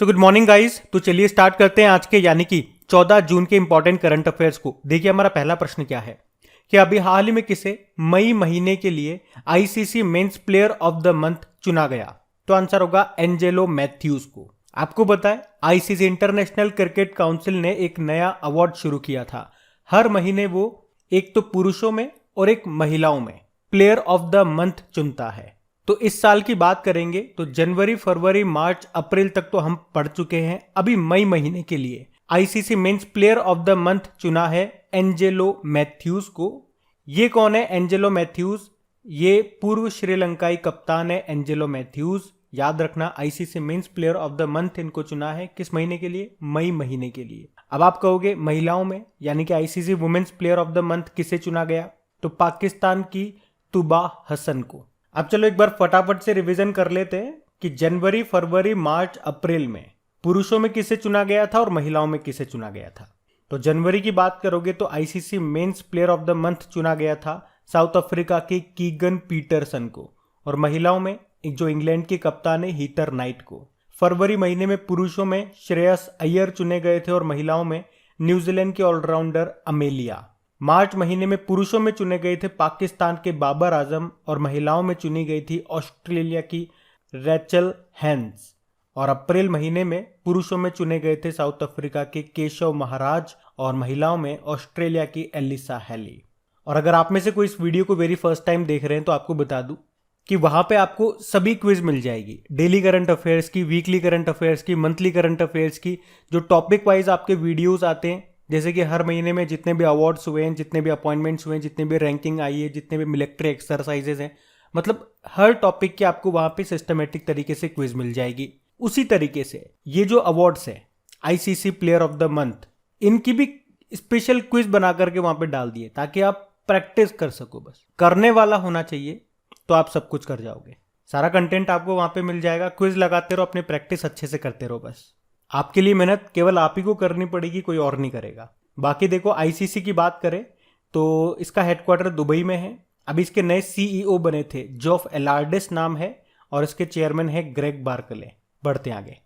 So good morning guys. तो चलिए start करते हैं आज के यानी कि 14 जून के इंपॉर्टेंट करंट अफेयर्स को। देखिए हमारा पहला प्रश्न क्या है कि अभी हाल ही में किसे मई महीने के लिए ICC men's player of the month चुना गया? तो आंसर होगा एंजेलो मैथ्यूज को। आपको पता है आईसीसी इंटरनेशनल क्रिकेट काउंसिल ने एक नया अवार्ड शुरू किया था। हर महीने वो एक तो पुरुषों में और एक महिलाओं में प्लेयर ऑफ द मंथ चुनता है। तो इस साल की बात करेंगे तो जनवरी, फरवरी, मार्च, अप्रैल तक तो हम पढ़ चुके हैं। अभी मई महीने के लिए ICC men's player of the month चुना है एंजेलो मैथ्यूज को। ये कौन है एंजेलो मैथ्यूज? ये पूर्व श्रीलंकाई कप्तान है एंजेलो मैथ्यूज। याद रखना ICC men's player of the month इनको चुना है किस महीने के लिए? मई महीने के लिए। अब आप कहोगे महिलाओं में यानी कि ICC women's player of the month किसे चुना गया? तो पाकिस्तान की तुबा हसन को। अब चलो एक बार फटाफट से रिवीजन कर लेते हैं कि जनवरी, फरवरी, मार्च, अप्रैल में पुरुषों में किसे चुना गया था और महिलाओं में किसे चुना गया था। तो जनवरी की बात करोगे तो ICC men's player of the month चुना गया था साउथ अफ्रीका के कीगन पीटरसन को, और महिलाओं में जो इंग्लैंड के कप्तान है हीथर नाइट को। फरवरी महीने में पुरुषों में श्रेयस अय्यर चुने गए थे और महिलाओं में न्यूजीलैंड के ऑलराउंडर अमेलिया। मार्च महीने में पुरुषों में चुने गए थे पाकिस्तान के बाबर आजम और महिलाओं में चुनी गई थी ऑस्ट्रेलिया की रैचल हैंस। और अप्रैल महीने में पुरुषों में चुने गए थे साउथ अफ्रीका के केशव महाराज और महिलाओं में ऑस्ट्रेलिया की एलिसा हैली। और अगर आप में से कोई इस वीडियो को वेरी फर्स्ट टाइम देख रहे हैं तो आपको बता दूं कि वहां पे आपको सभी क्विज मिल जाएगी, डेली करंट अफेयर्स की, वीकली करंट अफेयर्स की, मंथली करंट अफेयर्स की, जो टॉपिक वाइज आपके वीडियोस आते हैं। जैसे कि हर महीने में जितने भी अवार्ड्स हुए हैं, जितने भी अपॉइंटमेंट्स हुए हैं, जितने भी रैंकिंग आई है, जितने भी मिलिट्री एक्सरसाइजेज हैं, मतलब हर टॉपिक की आपको वहां पे सिस्टमेटिक तरीके से क्विज मिल जाएगी। उसी तरीके से ये जो अवार्ड्स है ICC player of the month, इनकी भी स्पेशल क्विज बना करके वहां पे डाल दिए ताकि आप प्रैक्टिस कर सको। बस करने वाला होना चाहिए तो आप सब कुछ कर जाओगे। सारा कंटेंट आपको वहां पे मिल जाएगा। क्विज लगाते रहो, अपनी प्रैक्टिस अच्छे से करते रहो। बस आपके लिए मेहनत केवल आप ही को करनी पड़ेगी, कोई और नहीं करेगा। बाकी देखो आईसीसी की बात करें तो इसका हेडक्वार्टर दुबई में है। अभी इसके नए सीईओ बने थे, जोफ एलार्डिस नाम है, और इसके चेयरमैन है ग्रेग बार्कले। बढ़ते आगे।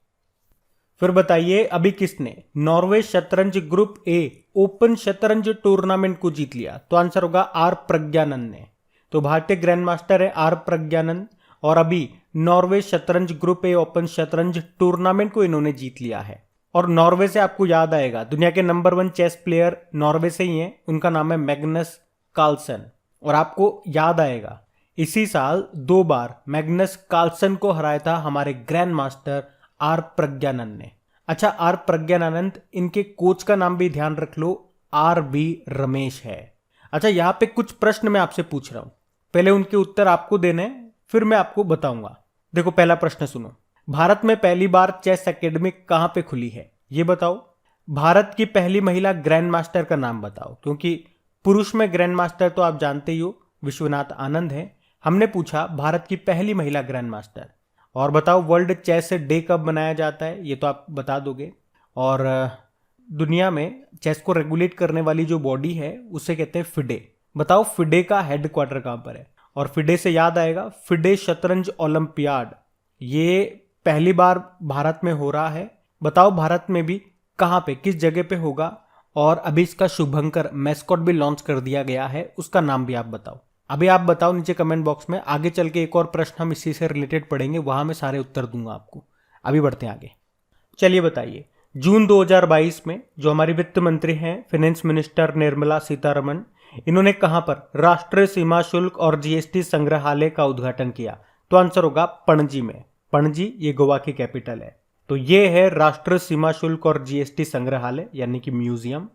फिर बताइए अभी किसने नॉर्वे शतरंज ग्रुप ए ओपन शतरंज टूर्नामेंट को जीत लिया? तो आंसर होगा आर प्रज्ञानंद ने। तो भारतीय ग्रैंड मास्टर है आर प्रज्ञानंद, और अभी नॉर्वे शतरंज ग्रुप ए ओपन शतरंज टूर्नामेंट को इन्होंने जीत लिया है। और नॉर्वे से आपको याद आएगा दुनिया के नंबर 1 चेस प्लेयर नॉर्वे से ही है, उनका नाम है मैग्नस कार्लसन। और आपको याद आएगा इसी साल 2 बार मैग्नस कार्लसन को हराया था हमारे ग्रैंड मास्टर आर प्रज्ञानंद ने। अच्छा, आर प्रज्ञानंद, इनके कोच का नाम भी ध्यान रख लो, आर वी रमेश है। अच्छा, यहां पे कुछ प्रश्न मैं आपसे पूछ रहा हूं, पहले उनके उत्तर आपको देने हैं, फिर मैं आपको बताऊंगा। देखो पहला प्रश्न सुनो, भारत में पहली बार चेस एकेडमी कहां पे खुली है? ये बताओ। भारत की पहली महिला ग्रैंड मास्टर का नाम बताओ, क्योंकि पुरुष में ग्रैंड मास्टर तो आप जानते ही हो विश्वनाथ आनंद है। हमने पूछा भारत की पहली महिला ग्रैंड मास्टर। और बताओ वर्ल्ड चेस डे कब मनाया जाता है? ये तो आप बता दोगे। और दुनिया में चेस को रेगुलेट करने वाली जो बॉडी है उसे कहते हैं फिडे। बताओ फिडे का हेडक्वार्टर कहां पर है? और फिडे से याद आएगा फिडे शतरंज ओलंपियाड, ये पहली बार भारत में हो रहा है। बताओ भारत में भी कहां पे, किस जगह पे होगा? और अभी इसका शुभंकर मैस्कॉट भी लॉन्च कर दिया गया है, उसका नाम भी आप बताओ। अभी आप बताओ नीचे कमेंट बॉक्स में। आगे चल के एक और प्रश्न हम इसी से रिलेटेड पढ़ेंगे, वहां मैं सारे उत्तर दूंगा आपको। अभी बढ़ते हैं आगे। चलिए बताइए, जून 2022 में जो हमारी वित्त मंत्री हैं फाइनेंस मिनिस्टर निर्मला सीतारमण, इन्होंने कहां पर राष्ट्रीय सीमा शुल्क और जीएसटी संग्रहालय का उद्घाटन किया? तो आंसर होगा पणजी में। पणजी ये गोवा की कैपिटल है। तो ये है राष्ट्रीय सीमा शुल्क और जीएसटी संग्रहालय यानी कि म्यूजियम।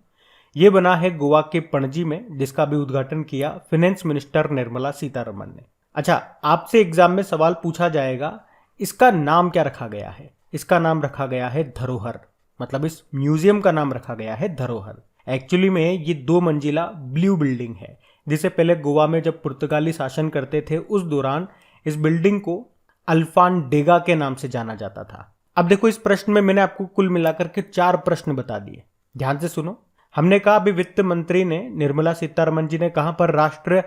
ये बना है गोवा के पणजी में, जिसका भी उद्घाटन किया फाइनेंस मिनिस्टर निर्मला सीतारमण ने। अच्छा, आपसे एग्जाम में सवाल पूछा जाएगा इसका नाम क्या रखा गया है? इसका नाम रखा गया है धरोहर, मतलब इस म्यूजियम का नाम रखा गया है धरोहर। एक्चुअली में ये 2 मंजिला ब्लू बिल्डिंग है, जिसे पहले गोवा में जब पुर्तगाली शासन करते थे उस दौरान इस बिल्डिंग को अल्फानडेगा के नाम से जाना जाता था। अब देखो इस प्रश्न में मैंने आपको कुल मिलाकर के 4 प्रश्न बता दिए, ध्यान से सुनो। हमने कहा अभी वित्त मंत्री ने निर्मला सीतारमण जी ने कहां पर राष्ट्रीय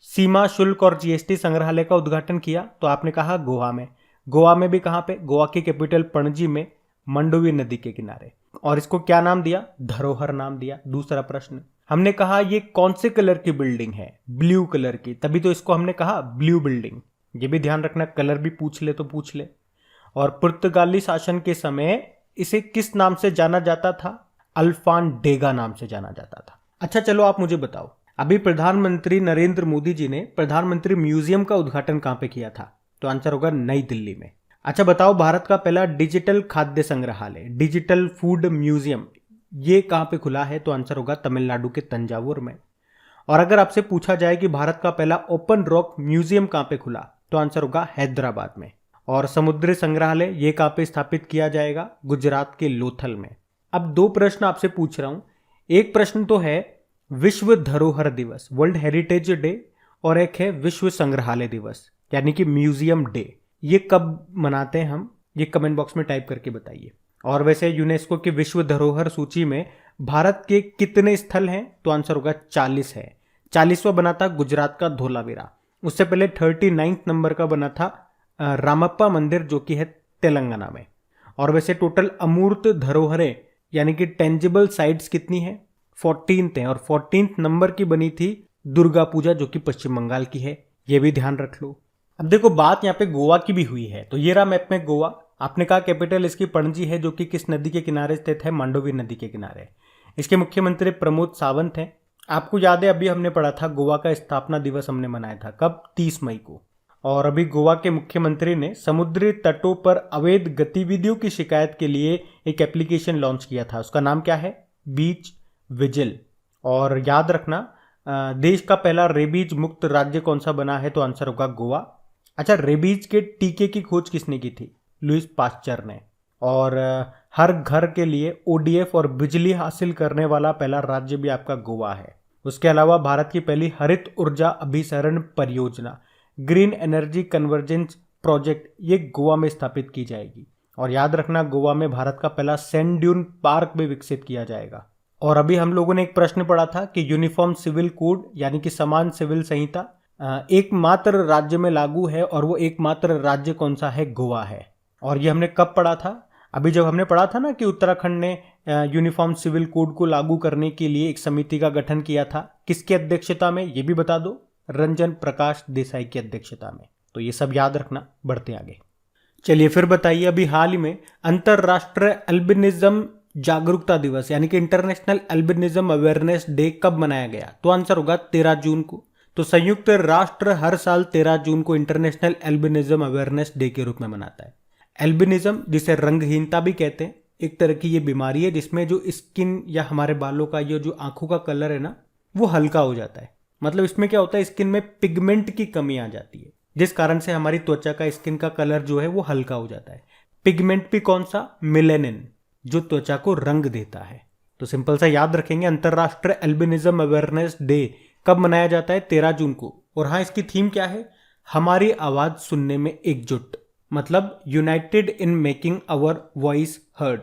सीमा शुल्क और जीएसटी संग्रहालय का उद्घाटन किया? तो आपने कहा गोवा में। गोवा में भी कहां पे? गोवा की कैपिटल पणजी में मंडोवी नदी के किनारे। और इसको क्या नाम दिया? धरोहर नाम दिया। दूसरा प्रश्न, हमने कहा ये कौन से कलर की बिल्डिंग है? ब्लू कलर की, तभी तो इसको हमने कहा ब्लू बिल्डिंग। ये भी ध्यान रखना, कलर भी पूछ ले तो पूछ ले। और पुर्तगाली शासन के समय इसे किस नाम से जाना जाता था? अल्फानडेगा नाम से जाना जाता था। अच्छा चलो आप मुझे बताओ, अभी प्रधानमंत्री नरेंद्र मोदी जी ने प्रधानमंत्री म्यूजियम का उद्घाटन कहां पे किया था? तो आंसर होगा नई दिल्ली में। अच्छा बताओ, भारत का पहला डिजिटल खाद्य संग्रहालय, डिजिटल फूड म्यूजियम, ये कहां पे खुला है? तो आंसर होगा तमिलनाडु के तंजावुर में। और अगर आपसे पूछा जाए कि भारत का पहला ओपन रॉक म्यूजियम कहां पे खुला, तो आंसर होगा हैदराबाद में। और समुद्री संग्रहालय ये कहां पे स्थापित किया जाएगा? गुजरात के लोथल में। अब दो प्रश्न आपसे पूछ रहा हूं। एक प्रश्न तो है विश्व धरोहर दिवस, वर्ल्ड हेरिटेज डे, और एक है विश्व संग्रहालय दिवस यानी कि म्यूजियम डे। ये कब मनाते हैं हम? ये कमेंट बॉक्स में टाइप करके बताइए। और वैसे यूनेस्को की विश्व धरोहर सूची में भारत के कितने स्थल हैं? तो आंसर होगा 40 है। 40वां बना था गुजरात का धोलावीरा। उससे पहले 39 नंबर का बना था रामप्पा मंदिर, जो कि है तेलंगाना में। और वैसे टोटल अमूर्त धरोहरें यानी कि टेंजिबल साइट्स कितनी है? 14 है। और 14 नंबर की बनी थी दुर्गा पूजा, जो कि पश्चिम बंगाल की है। ये भी ध्यान रख लो। अब देखो, बात यहाँ पे गोवा की भी हुई है। तो ये रहा मैप में गोवा। आपने कहा कैपिटल इसकी पणजी है, जो कि किस नदी के किनारे स्थित है? मांडोवी नदी के किनारे। इसके मुख्यमंत्री प्रमोद सावंत हैं। आपको याद है अभी हमने पढ़ा था गोवा का स्थापना दिवस हमने मनाया था कब? 30 मई को। और अभी गोवा के मुख्यमंत्री ने समुद्री तटों पर अवैध गतिविधियों की शिकायत के लिए एक एप्लीकेशन लॉन्च किया था। उसका नाम क्या है? बीच विजिल। और याद रखना, देश का पहला रेबीज मुक्त राज्य कौन सा बना है? तो आंसर होगा गोवा। अच्छा, रेबीज के टीके की खोज किसने की थी? लुईस पास्चर ने। और हर घर के लिए ओडीएफ और बिजली हासिल करने वाला पहला राज्य भी आपका गोवा है। उसके अलावा भारत की पहली हरित ऊर्जा अभिसरण परियोजना, ग्रीन एनर्जी कन्वर्जेंस प्रोजेक्ट, ये गोवा में स्थापित की जाएगी। और याद रखना, गोवा में भारत का पहला सैंड ड्यून पार्क भी विकसित किया जाएगा। और अभी हम लोगों ने एक प्रश्न पढ़ा था कि यूनिफॉर्म सिविल कोड यानी कि समान सिविल संहिता एकमात्र राज्य में लागू है, और वो एकमात्र राज्य कौन सा है? गोवा है। और ये हमने कब पढ़ा था? अभी जब हमने पढ़ा था ना कि उत्तराखंड ने यूनिफॉर्म सिविल कोड को लागू करने के लिए एक समिति का गठन किया था। किसकी अध्यक्षता में? ये भी बता दो। रंजन प्रकाश देसाई की अध्यक्षता में। तो ये सब याद रखना। बढ़ते आगे। चलिए फिर बताइए, अभी हाल ही में अंतरराष्ट्रीय अल्बिनिज्म जागरूकता दिवस यानी कि इंटरनेशनल अल्बिनिज्म अवेयरनेस डे कब मनाया गया? तो आंसर होगा 13 जून को। तो संयुक्त राष्ट्र हर साल 13 जून को इंटरनेशनल अल्बिनिज्म अवेयरनेस डे के रूप में मनाता है। एल्बिनिज्म, जिसे रंगहीनता भी कहते हैं, एक तरह की ये बीमारी है जिसमें जो स्किन या हमारे बालों का ये जो आंखों का कलर है ना, वो हल्का हो जाता है। मतलब इसमें क्या होता है, स्किन में पिगमेंट की कमी आ जाती है, जिस कारण से हमारी त्वचा का स्किन का कलर जो है वो हल्का हो जाता है। पिगमेंट भी कौन सा? मेलेनिन, जो त्वचा को रंग देता है। तो सिंपल सा याद रखेंगे, अंतरराष्ट्रीय एल्बिनिज्म अवेयरनेस डे कब मनाया जाता है? 13 जून को। और हाँ, इसकी थीम क्या है? हमारी आवाज सुनने में एकजुट, मतलब united in making our voice heard.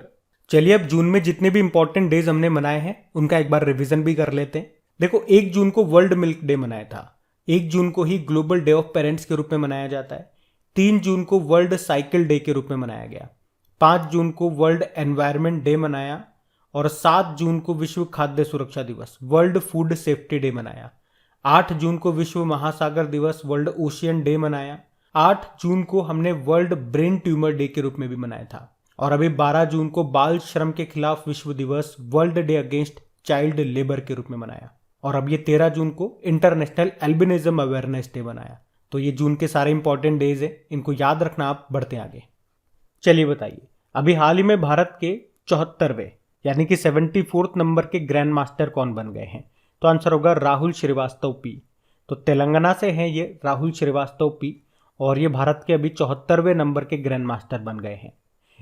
चलिए अब जून में जितने भी इंपॉर्टेंट डेज हमने मनाए हैं उनका एक बार रिवीजन भी कर लेते हैं। देखो, 1 जून को वर्ल्ड मिल्क डे मनाया था। 1 जून को ही ग्लोबल डे ऑफ पेरेंट्स के रूप में मनाया जाता है। 3 जून को वर्ल्ड साइकिल डे के रूप में मनाया गया। 5 जून को वर्ल्ड एनवायरनमेंट डे मनाया। और 7 जून को विश्व खाद्य सुरक्षा दिवस, वर्ल्ड फूड सेफ्टी डे मनाया। 8 जून को विश्व महासागर दिवस, वर्ल्ड ओशियन डे मनाया। 8 जून को हमने वर्ल्ड ब्रेन ट्यूमर डे के रूप में भी मनाया था। और अभी 12 जून को बाल श्रम के खिलाफ विश्व दिवस, world day against child labour के रूप में मनाया। और अब ये 13 जून को इंटरनेशनल एल्बिनिज्म अवेयरनेस डे मनाया। तो ये जून के सारे इंपॉर्टेंट डेज है, इनको याद रखना आप। बढ़ते आगे। चलिए बताइए, अभी हाल ही में भारत के 74वें यानी कि 74th नंबर के ग्रैंड मास्टर कौन बन गए हैं? तो आंसर होगा राहुल श्रीवास्तव पी। तो तेलंगाना से हैं ये राहुल श्रीवास्तव पी, और ये भारत के अभी 74वें नंबर के ग्रैंड मास्टर बन गए हैं।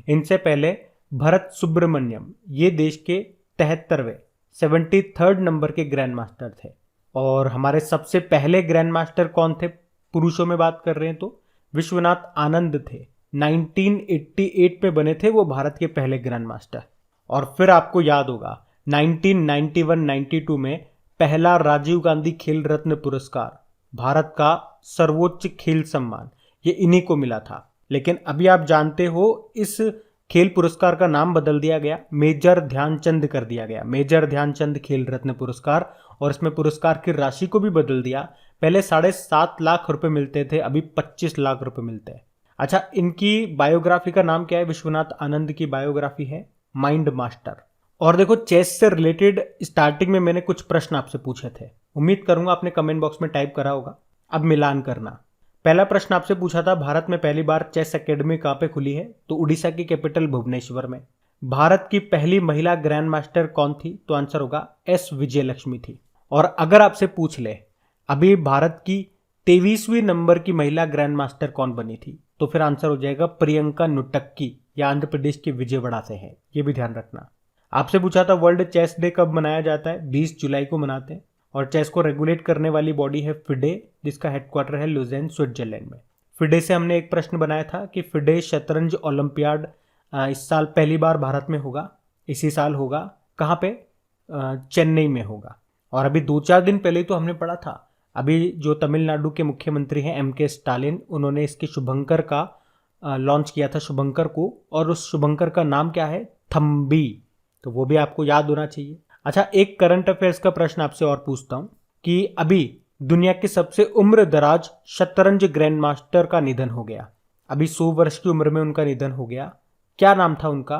इनसे पहले भरत सुब्रमण्यम, ये देश के 73वें 73rd नंबर के ग्रैंड मास्टर थे। और हमारे सबसे पहले ग्रैंड मास्टर कौन थे? पुरुषों में बात कर रहे हैं तो विश्वनाथ आनंद थे। 1988 में बने थे वो भारत के पहले ग्रैंड मास्टर। और फिर आपको याद होगा 1991-92 में पहला राजीव गांधी खेल रत्न पुरस्कार, भारत का सर्वोच्च खेल सम्मान, ये इन्हीं को मिला था। लेकिन अभी आप जानते हो इस खेल पुरस्कार का नाम बदल दिया गया, मेजर ध्यानचंद कर दिया गया, मेजर ध्यानचंद खेल रत्न पुरस्कार। और इसमें पुरस्कार की राशि को भी बदल दिया, पहले 7.5 लाख रुपए मिलते थे, अभी 25 लाख रुपए मिलते हैं। अच्छा, इनकी बायोग्राफी का नाम क्या है? विश्वनाथ आनंद की बायोग्राफी है माइंड मास्टर। और देखो, चेस से रिलेटेड स्टार्टिंग में मैंने कुछ प्रश्न आपसे पूछे थे, उम्मीद करूंगा आपने कमेंट बॉक्स में टाइप करा होगा। अब मिलान करना। पहला प्रश्न आपसे पूछा था, भारत में पहली बार चेस एकेडमी कहाँ पे खुली है? तो उड़ीसा की कैपिटल भुवनेश्वर में। भारत की पहली महिला ग्रैंड मास्टर कौन थी? तो आंसर होगा एस विजयलक्ष्मी थी। और अगर आपसे पूछ ले अभी भारत की 23वीं नंबर की महिला ग्रैंड मास्टर कौन बनी थी? तो फिर आंसर हो जाएगा प्रियंका नुटक्की, या आंध्र प्रदेश के विजयवाड़ा से है, ये भी ध्यान रखना। आपसे पूछा था वर्ल्ड चेस डे कब मनाया जाता है? 20 जुलाई को मनाते हैं। और चेस को रेगुलेट करने वाली बॉडी है फिडे, जिसका हेडक्वार्टर है लुज़ेन, स्विट्जरलैंड में। फिडे से हमने एक प्रश्न बनाया था कि फिडे शतरंज ओलंपियाड इस साल पहली बार भारत में होगा, इसी साल होगा। कहाँ पे? चेन्नई में होगा। और अभी 2-4 दिन पहले तो हमने पढ़ा था, अभी जो तमिलनाडु के मुख्यमंत्री हैं एम के स्टालिन, उन्होंने इसके शुभंकर का लॉन्च किया था, शुभंकर को। और उस शुभंकर का नाम क्या है? थम्बी। तो वो भी आपको याद होना चाहिए। अच्छा, एक करंट अफेयर्स का प्रश्न आपसे और पूछता हूं कि अभी दुनिया के सबसे उम्र दराज शतरंज ग्रैंड मास्टर का निधन हो गया, अभी 100 वर्ष की उम्र में उनका निधन हो गया, क्या नाम था उनका?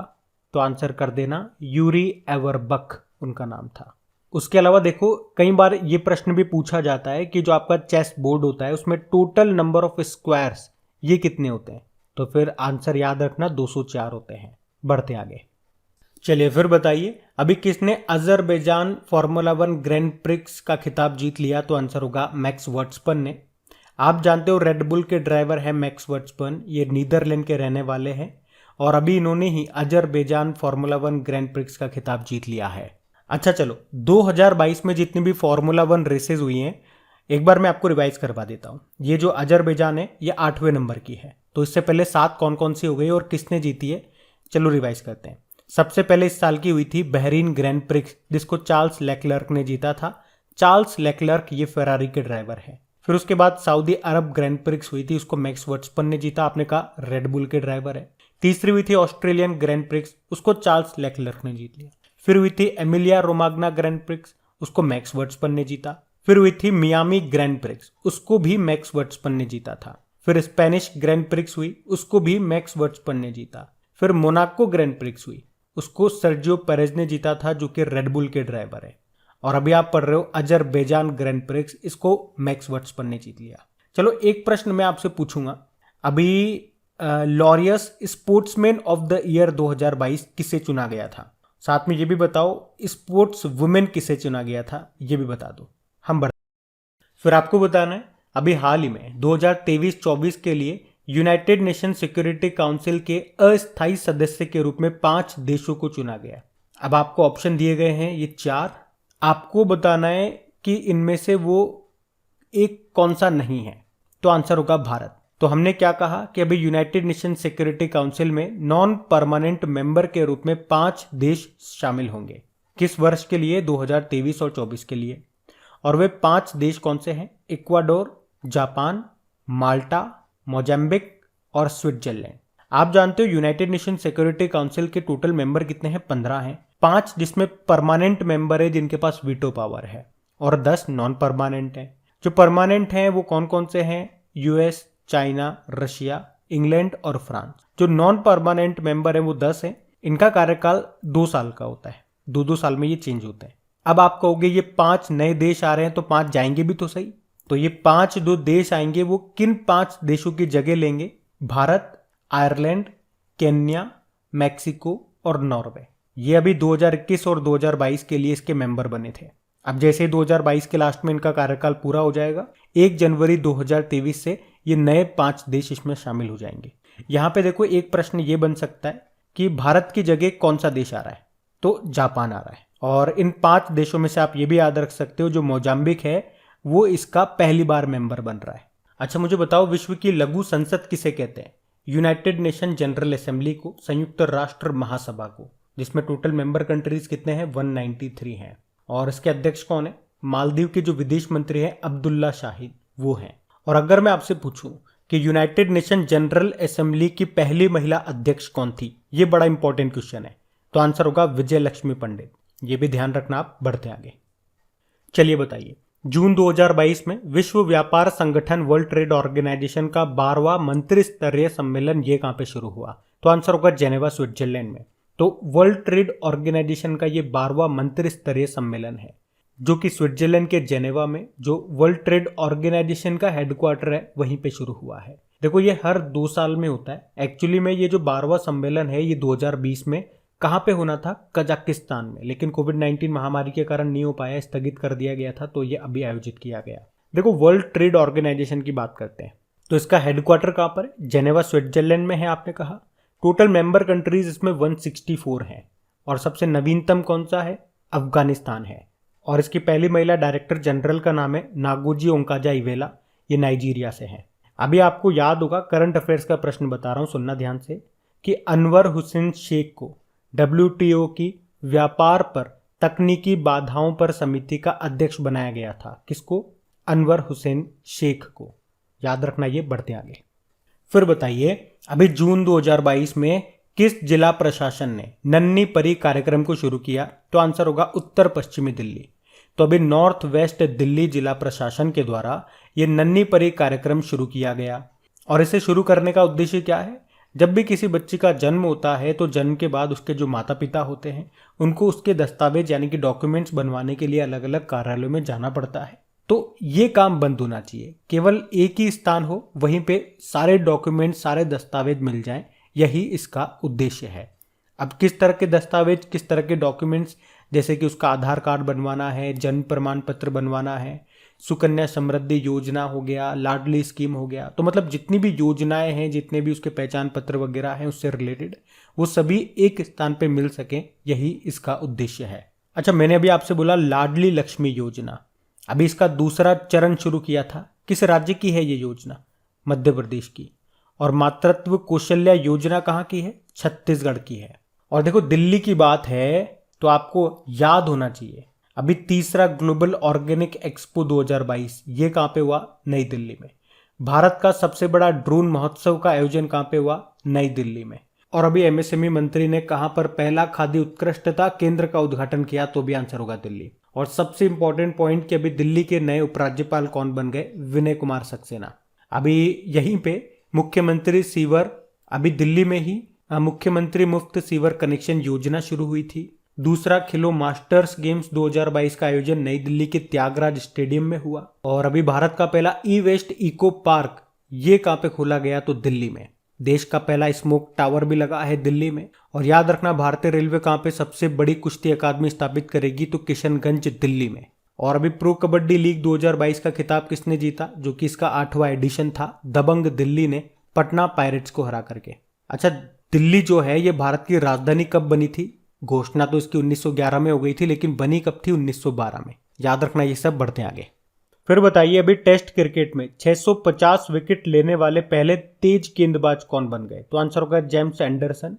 तो आंसर कर देना, यूरी एवरबक उनका नाम था। उसके अलावा देखो, कई बार ये प्रश्न भी पूछा जाता है कि जो आपका चेस बोर्ड होता है उसमें टोटल नंबर ऑफ स्क्वायर्स ये कितने होते हैं? तो फिर आंसर याद रखना 204 होते हैं। बढ़ते आगे, चलिए फिर बताइए अभी किसने अजरबैजान फार्मूला 1 ग्रैंड प्रिक्स का खिताब जीत लिया? तो आंसर होगा मैक्स वर्स्टपन ने। आप जानते हो रेडबुल के ड्राइवर है मैक्स वर्स्टपन, ये नीदरलैंड के रहने वाले हैं और अभी इन्होंने ही अजरबैजान फार्मूला 1 ग्रैंड प्रिक्स का खिताब जीत लिया है। अच्छा चलो, 2022 में जितनी भी फार्मूला 1 रेसेज हुई हैं एक बार मैं आपको रिवाइज करवा देता हूँ। ये जो अजरबैजान है ये 8वें नंबर की है, तो इससे पहले 7 कौन कौन सी हो गई और किसने जीती है? चलो रिवाइज करते हैं। सबसे पहले इस साल की हुई थी बहरीन ग्रैंड प्रिक्स, जिसको चार्ल्स लेक्लर्क ने जीता था। चार्ल्स लेक्लर्क ये फेरारी के ड्राइवर है। फिर उसके बाद सऊदी अरब ग्रैंड प्रिक्स हुई थी, उसको मैक्स वर्स्टपन ने जीता, आपने कहा रेडबुल के ड्राइवर है। तीसरी हुई थी ऑस्ट्रेलियन ग्रैंड प्रिक्स, उसको चार्ल्स लेक्लर्क ने जीत लिया। फिर हुई थी एमिलिया रोमाग्ना ग्रैंड प्रिक्स, उसको मैक्स वर्स्टपन ने जीता। फिर हुई थी मियामी ग्रैंड प्रिक्स, उसको भी मैक्स वर्स्टपन ने जीता था। फिर स्पेनिश ग्रैंड प्रिक्स हुई, उसको भी मैक्स वर्स्टपन ने जीता। फिर मोनाको ग्रैंड प्रिक्स हुई, उसको सर्जियो पेरेज ने जीता था, जो कि रेडबुल के ड्राइवर है। और अभी आप पढ़ रहे हो अजरबैजान ग्रैंड प्रिक्स, इसको मैक्स वर्स्टपन ने जीत लिया। चलो एक प्रश्न मैं आपसे पूछूंगा, अभी Laureus sportsman of the year 2022 किसे चुना गया था? साथ में ये भी बताओ स्पोर्ट्स वुमेन किसे चुना गया था, ये भी बता दो। हम बढ़ फिर आपको बताना है अभी हाल ही में 2023-24 के लिए यूनाइटेड नेशन सिक्योरिटी काउंसिल के अस्थायी सदस्य के रूप में 5 देशों को चुना गया। अब आपको ऑप्शन दिए गए हैं ये 4, आपको बताना है कि इनमें से वो एक कौन सा नहीं है। तो आंसर होगा भारत। तो हमने क्या कहा कि अभी यूनाइटेड नेशन सिक्योरिटी काउंसिल में नॉन परमानेंट मेंबर के रूप में 5 देश शामिल होंगे। किस वर्ष के लिए? 2023 और 24 के लिए। और वे 5 देश कौन से हैं? इक्वाडोर, जापान, माल्टा, मोजाम्बिक और स्विट्जरलैंड। आप जानते हो यूनाइटेड नेशन सिक्योरिटी काउंसिल के टोटल मेंबर कितने हैं? 15 हैं। 5 जिसमें परमानेंट मेंबर है जिनके पास वीटो पावर है, और 10 नॉन परमानेंट हैं। जो परमानेंट हैं वो कौन कौन से हैं? यूएस, चाइना, रशिया, इंग्लैंड और फ्रांस। जो नॉन परमानेंट मेंबर हैं वो 10 हैं। इनका कार्यकाल 2 साल का होता है, 2-2 साल में ये चेंज होते हैं। अब आप कहोगे ये 5 नए देश आ रहे हैं तो 5 जाएंगे भी तो सही। तो ये 5 जो देश आएंगे वो किन 5 देशों की जगह लेंगे? भारत, आयरलैंड, केन्या, मैक्सिको और नॉर्वे। ये अभी 2021 और 2022 के लिए इसके मेंबर बने थे। अब जैसे 2022 के लास्ट में इनका कार्यकाल पूरा हो जाएगा, 1 जनवरी 2023 से ये नए 5 देश इसमें शामिल हो जाएंगे। यहाँ पे देखो एक प्रश्न ये बन सकता है कि भारत की जगह कौन सा देश आ रहा है? तो जापान आ रहा है। और इन 5 देशों में से आप ये भी याद रख सकते हो जो मोजाम्बिक है वो इसका पहली बार मेंबर बन रहा है। अच्छा मुझे बताओ विश्व की लघु संसद किसे कहते हैं? यूनाइटेड नेशन जनरल असेंबली को, संयुक्त राष्ट्र महासभा को, जिसमें टोटल मेंबर कंट्रीज कितने हैं? 193 हैं। और इसके अध्यक्ष कौन है? मालदीव के जो विदेश मंत्री हैं अब्दुल्ला शाहिद, वो हैं। और अगर मैं आपसे पूछूं कि यूनाइटेड नेशन जनरल असेंबली की पहली महिला अध्यक्ष कौन थी? ये बड़ा इंपॉर्टेंट क्वेश्चन है। तो आंसर होगा विजय लक्ष्मी पंडित। ये भी ध्यान रखना, आप बढ़ते आगे। चलिए बताइए, जून 2022 में विश्व व्यापार संगठन वर्ल्ड ट्रेड ऑर्गेनाइजेशन का 12वां मंत्री स्तरीय सम्मेलन ये कहां पे शुरू हुआ? तो आंसर होगा जेनेवा, स्विट्जरलैंड में। तो वर्ल्ड ट्रेड ऑर्गेनाइजेशन का ये 12वां मंत्री स्तरीय सम्मेलन है जो कि स्विट्जरलैंड के जेनेवा में, जो वर्ल्ड ट्रेड ऑर्गेनाइजेशन का हेडक्वार्टर है, वहीं पे शुरू हुआ है। देखो, ये हर 2 साल में होता है। एक्चुअली में ये जो 12वां सम्मेलन है ये 2020 में कहाँ पे होना था? कजाकिस्तान में, लेकिन कोविड-19 महामारी के कारण नहीं हो पाया, स्थगित कर दिया गया था, तो ये अभी आयोजित किया गया। देखो, वर्ल्ड ट्रेड ऑर्गेनाइजेशन की बात करते हैं तो इसका हेडक्वार्टर कहाँ पर है? जेनेवा, स्विट्जरलैंड में है, आपने कहा। टोटल मेंबर कंट्रीज इसमें 164 हैं और सबसे नवीनतम कौन सा है? अफगानिस्तान है। और इसकी पहली महिला डायरेक्टर जनरल का नाम है नागोजी ओंकाजा-इवेला, ये नाइजीरिया से हैं। अभी आपको याद होगा, करंट अफेयर्स का प्रश्न बता रहा हूँ, सुनना ध्यान से, कि अनवर हुसैन शेख को WTO की व्यापार पर तकनीकी बाधाओं पर समिति का अध्यक्ष बनाया गया था। किसको? अनवर हुसैन शेख को। याद रखना, ये बढ़ते आगे। फिर बताइए, अभी जून 2022 में किस जिला प्रशासन ने नन्ही परी कार्यक्रम को शुरू किया? तो आंसर होगा उत्तर पश्चिमी दिल्ली। तो अभी नॉर्थ वेस्ट दिल्ली जिला प्रशासन के द्वारा ये नन्ही परी कार्यक्रम शुरू किया गया। और इसे शुरू करने का उद्देश्य क्या है? जब भी किसी बच्ची का जन्म होता है तो जन्म के बाद उसके जो माता पिता होते हैं उनको उसके दस्तावेज यानी कि डॉक्यूमेंट्स बनवाने के लिए अलग अलग कार्यालयों में जाना पड़ता है। तो ये काम बंद होना चाहिए, केवल एक ही स्थान हो, वहीं पे सारे डॉक्यूमेंट, सारे दस्तावेज मिल जाएं, यही इसका उद्देश्य है। अब किस तरह के दस्तावेज, किस तरह के डॉक्यूमेंट्स? जैसे कि उसका आधार कार्ड बनवाना है, जन्म प्रमाण पत्र बनवाना है, सुकन्या समृद्धि योजना हो गया, लाडली स्कीम हो गया। तो मतलब जितनी भी योजनाएं हैं, जितने भी उसके पहचान पत्र वगैरह हैं उससे रिलेटेड, वो सभी एक स्थान पे मिल सकें, यही इसका उद्देश्य है। अच्छा, मैंने अभी आपसे बोला लाडली लक्ष्मी योजना, अभी इसका दूसरा चरण शुरू किया था। किस राज्य की है ये योजना? मध्य प्रदेश की। और मातृत्व कौशल्या योजना कहाँ की है? छत्तीसगढ़ की है। और देखो, दिल्ली की बात है तो आपको याद होना चाहिए, अभी तीसरा ग्लोबल ऑर्गेनिक एक्सपो 2022 ये कहाँ पे हुआ? नई दिल्ली में। भारत का सबसे बड़ा ड्रोन महोत्सव का आयोजन कहाँ पे हुआ? नई दिल्ली में। और अभी MSME मंत्री ने कहाँ पर पहला खाद्य उत्कृष्टता केंद्र का उद्घाटन किया? तो भी आंसर होगा दिल्ली। और सबसे इंपॉर्टेंट पॉइंट कि अभी दिल्ली के नए उपराज्यपाल कौन बन गए? विनय कुमार सक्सेना। अभी यहीं पे मुख्यमंत्री सीवर, अभी दिल्ली में ही मुख्यमंत्री मुफ्त सीवर कनेक्शन योजना शुरू हुई थी। दूसरा खेलो मास्टर्स गेम्स 2022 का आयोजन नई दिल्ली के त्यागराज स्टेडियम में हुआ। और अभी भारत का पहला ई-वेस्ट इको पार्क ये कहाँ पे खोला गया? तो दिल्ली में। देश का पहला स्मोक टावर भी लगा है दिल्ली में। और याद रखना, भारतीय रेलवे कहाँ पे सबसे बड़ी कुश्ती अकादमी स्थापित करेगी? तो किशनगंज दिल्ली में। और अभी प्रो कबड्डी लीग 2022 का खिताब किसने जीता? जो कि इसका 8वां एडिशन था, दबंग दिल्ली ने पटना पायरेट्स को हरा करके। अच्छा, दिल्ली जो है ये भारत की राजधानी कब बनी थी? घोषणा तो इसकी 1911 में हो गई थी, लेकिन बनी कब थी? 1912 में। याद रखना, ये सब बढ़ते आगे। फिर बताइए, अभी टेस्ट क्रिकेट में 650 विकेट लेने वाले पहले तेज गेंदबाज कौन बन गए? तो आंसर होगा जेम्स एंडरसन।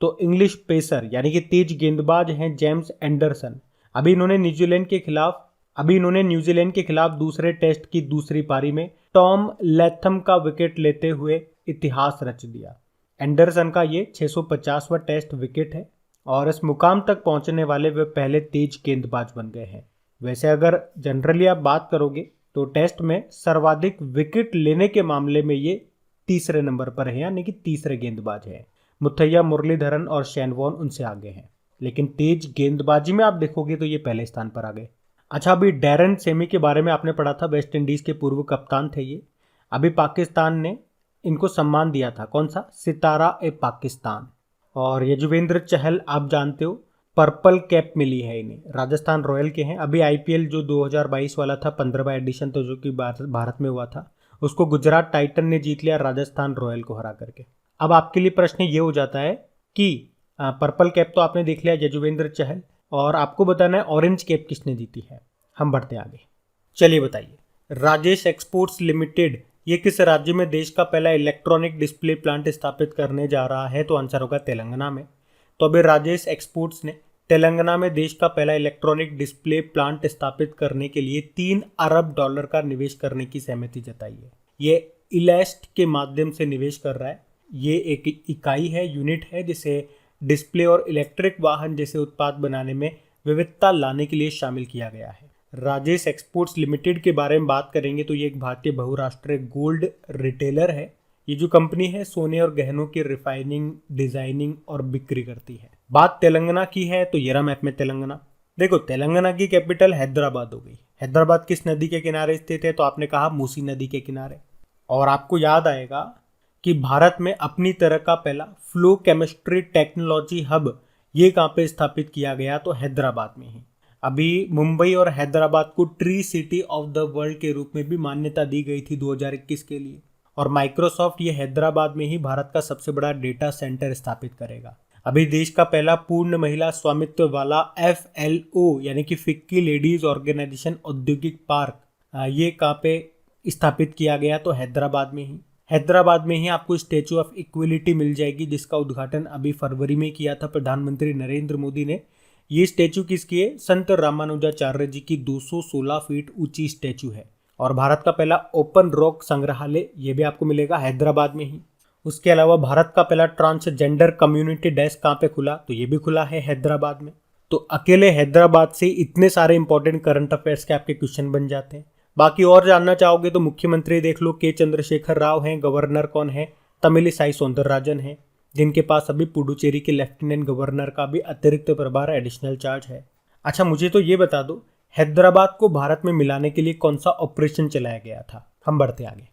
तो इंग्लिश पेसर यानी कि तेज गेंदबाज हैं जेम्स एंडरसन। अभी इन्होंने न्यूजीलैंड के खिलाफ दूसरे टेस्ट की दूसरी पारी में टॉम लैथम का विकेट लेते हुए इतिहास रच दिया। एंडरसन का ये 650वां टेस्ट विकेट है और इस मुकाम तक पहुंचने वाले वे पहले तेज गेंदबाज बन गए हैं। वैसे अगर जनरली आप बात करोगे तो टेस्ट में सर्वाधिक विकेट लेने के मामले में ये तीसरे नंबर पर है, यानी कि तीसरे गेंदबाज है। मुथैया मुरलीधरन और शेन वॉर्न उनसे आगे हैं, लेकिन तेज गेंदबाजी में आप देखोगे तो ये पहले स्थान पर आ गए। अच्छा, अभी डैरन सेमी के बारे में आपने पढ़ा था, वेस्ट इंडीज के पूर्व कप्तान थे ये। अभी पाकिस्तान ने इनको सम्मान दिया था, कौन सा? सितारा ए पाकिस्तान। और यजुवेंद्र चहल आप जानते हो, पर्पल कैप मिली है इन्हें, राजस्थान रॉयल के हैं। अभी IPL जो 2022 वाला था, 15वां एडिशन, तो जो कि भारत में हुआ था, उसको गुजरात टाइटन ने जीत लिया राजस्थान रॉयल को हरा करके। अब आपके लिए प्रश्न ये हो जाता है कि पर्पल कैप तो आपने देख लिया, यजुवेंद्र चहल, और आपको बताना है ऑरेंज कैप किसने जीती है। हम बढ़ते आगे। चलिए बताइए, राजेश एक्सपोर्ट्स लिमिटेड ये किस राज्य में देश का पहला इलेक्ट्रॉनिक डिस्प्ले प्लांट स्थापित करने जा रहा है? तो आंसर होगा तेलंगाना में। तो अभी राजेश एक्सपोर्ट्स ने तेलंगाना में देश का पहला इलेक्ट्रॉनिक डिस्प्ले प्लांट स्थापित करने के लिए $3 अरब का निवेश करने की सहमति जताई है। ये इलास्ट के माध्यम से निवेश कर रहा है। ये एक इकाई है, यूनिट है, जिसे डिस्प्ले और इलेक्ट्रिक वाहन जैसे उत्पाद बनाने में विविधता लाने के लिए शामिल किया गया है। राजेश एक्सपोर्ट्स लिमिटेड के बारे में बात करेंगे तो ये एक भारतीय बहुराष्ट्रीय गोल्ड रिटेलर है। ये जो कंपनी है सोने और गहनों की रिफाइनिंग, डिजाइनिंग और बिक्री करती है। बात तेलंगाना की है तो ये रहा मैप में तेलंगाना। देखो, तेलंगाना की कैपिटल हैदराबाद हो गई। हैदराबाद किस नदी के किनारे स्थित है? तो आपने कहा मूसी नदी के किनारे। और आपको याद आएगा कि भारत में अपनी तरह का पहला फ्लो केमिस्ट्री टेक्नोलॉजी हब ये कहाँ पे स्थापित किया गया? तो हैदराबाद में ही। अभी मुंबई और हैदराबाद को tree city of the world के रूप में भी मान्यता दी गई थी 2021 के लिए। और माइक्रोसॉफ्ट ये हैदराबाद में ही भारत का सबसे बड़ा डेटा सेंटर स्थापित करेगा। अभी देश का पहला पूर्ण महिला स्वामित्व वाला FLO यानी कि फिक्की लेडीज ऑर्गेनाइजेशन औद्योगिक पार्क ये कहाँ पे स्थापित किया गया? तो हैदराबाद में ही। हैदराबाद में ही आपको स्टैचू ऑफ इक्वलिटी मिल जाएगी, जिसका उद्घाटन अभी फरवरी में किया था प्रधानमंत्री नरेंद्र मोदी ने। ये स्टैचू किसकी है? संत रामानुजाचार्य जी की 216 फीट ऊंची स्टैचू है। और भारत का पहला ओपन रॉक संग्रहालय ये भी आपको मिलेगा हैदराबाद में ही। उसके अलावा भारत का पहला ट्रांसजेंडर कम्युनिटी डेस्क कहाँ पे खुला? तो ये भी खुला है हैदराबाद में। तो अकेले हैदराबाद से इतने सारे इंपॉर्टेंट करंट अफेयर्स के आपके क्वेश्चन बन जाते हैं। बाकी और जानना चाहोगे तो मुख्यमंत्री देख लो, के चंद्रशेखर राव हैं। गवर्नर कौन है? तमिलिसाई सौंदरराजन है, जिनके पास अभी पुडुचेरी के लेफ्टिनेंट गवर्नर का भी अतिरिक्त प्रभार एडिशनल चार्ज है। अच्छा, मुझे तो ये बता दो, हैदराबाद को भारत में मिलाने के लिए कौन सा ऑपरेशन चलाया गया था? हम बढ़ते आगे।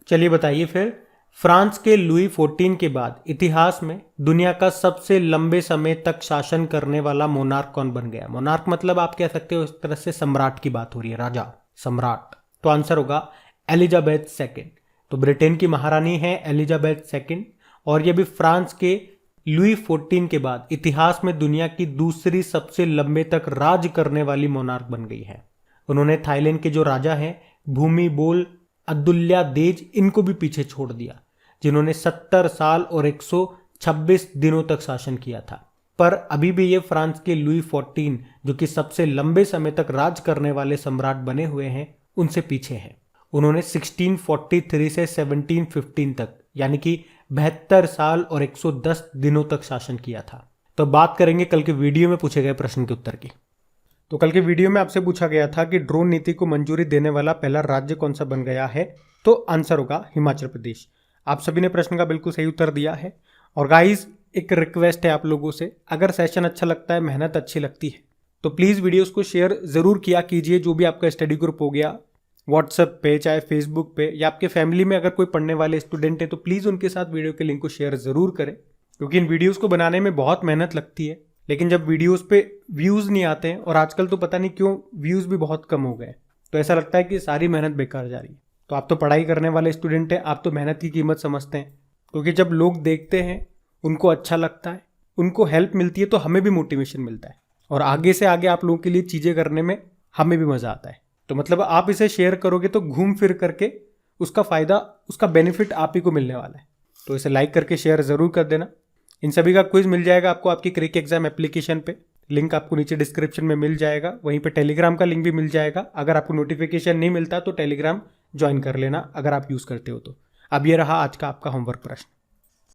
चलिए बताइए फिर, फ्रांस के लुई 14 के बाद इतिहास में दुनिया का सबसे लंबे समय तक शासन करने वाला मोनार्क कौन बन गया? मोनार्क मतलब आप कह सकते हो इस तरह से सम्राट की बात हो रही है, राजा, सम्राट। तो आंसर होगा एलिजाबेथ सेकेंड। तो ब्रिटेन की महारानी है एलिजाबेथ सेकेंड, और ये भी फ्रांस के लुई 14 के बाद इतिहास में दुनिया की दूसरी सबसे लंबे तक राज करने वाली मोनार्क बन गई है। उन्होंने थाईलैंड के जो राजा हैं भूमिबोल अदुल्यादेज, इनको भी पीछे छोड़ दिया, जिन्होंने 70 साल और 126 दिनों तक शासन किया था। पर अभी भी ये फ्रांस के लुई 14 जो कि सबसे लंबे समय तक राज करने वाले सम्राट बने हुए हैं, उनसे पीछे है। उन्होंने 1643 से 1715 तक यानी कि 72 साल और 110 दिनों तक शासन किया था। तो बात करेंगे कल के वीडियो में पूछे गए प्रश्न के उत्तर की। तो कल के वीडियो में आपसे पूछा गया था कि ड्रोन नीति को मंजूरी देने वाला पहला राज्य कौन सा बन गया है? तो आंसर होगा हिमाचल प्रदेश। आप सभी ने प्रश्न का बिल्कुल सही उत्तर दिया है। और गाइस, एक रिक्वेस्ट है आप लोगों से, अगर सेशन अच्छा लगता है, मेहनत अच्छी लगती है, तो प्लीज़ वीडियोस को शेयर ज़रूर किया कीजिए। जो भी आपका स्टडी ग्रुप हो गया व्हाट्सएप पे, चाहे फेसबुक पे, या आपके फैमिली में अगर कोई पढ़ने वाले स्टूडेंट है तो प्लीज़ उनके साथ वीडियो के लिंक को शेयर ज़रूर करें, क्योंकि इन वीडियोज़ को बनाने में बहुत मेहनत लगती है। लेकिन जब वीडियोज़ पे व्यूज़ नहीं आते हैं, और आजकल तो पता नहीं क्यों व्यूज़ भी बहुत कम हो गए, तो ऐसा लगता है कि सारी मेहनत बेकार जा रही है। तो आप तो पढ़ाई करने वाले स्टूडेंट हैं, आप तो मेहनत की कीमत समझते हैं, क्योंकि जब लोग देखते हैं, उनको अच्छा लगता है, उनको हेल्प मिलती है, तो हमें भी मोटिवेशन मिलता है, और आगे से आगे आप लोगों के लिए चीज़ें करने में हमें भी मज़ा आता है। तो मतलब आप इसे शेयर करोगे तो घूम फिर करके उसका फ़ायदा, उसका बेनिफिट आप ही को मिलने वाला है। तो इसे लाइक करके शेयर ज़रूर कर देना। इन सभी का क्विज मिल जाएगा आपको आपकी क्रिक एग्जाम एप्लीकेशन पे, लिंक आपको नीचे डिस्क्रिप्शन में मिल जाएगा। वहीं पे टेलीग्राम का लिंक भी मिल जाएगा। अगर आपको नोटिफिकेशन नहीं मिलता तो टेलीग्राम ज्वाइन कर लेना, अगर आप यूज़ करते हो तो। अब ये रहा आज का आपका होमवर्क प्रश्न।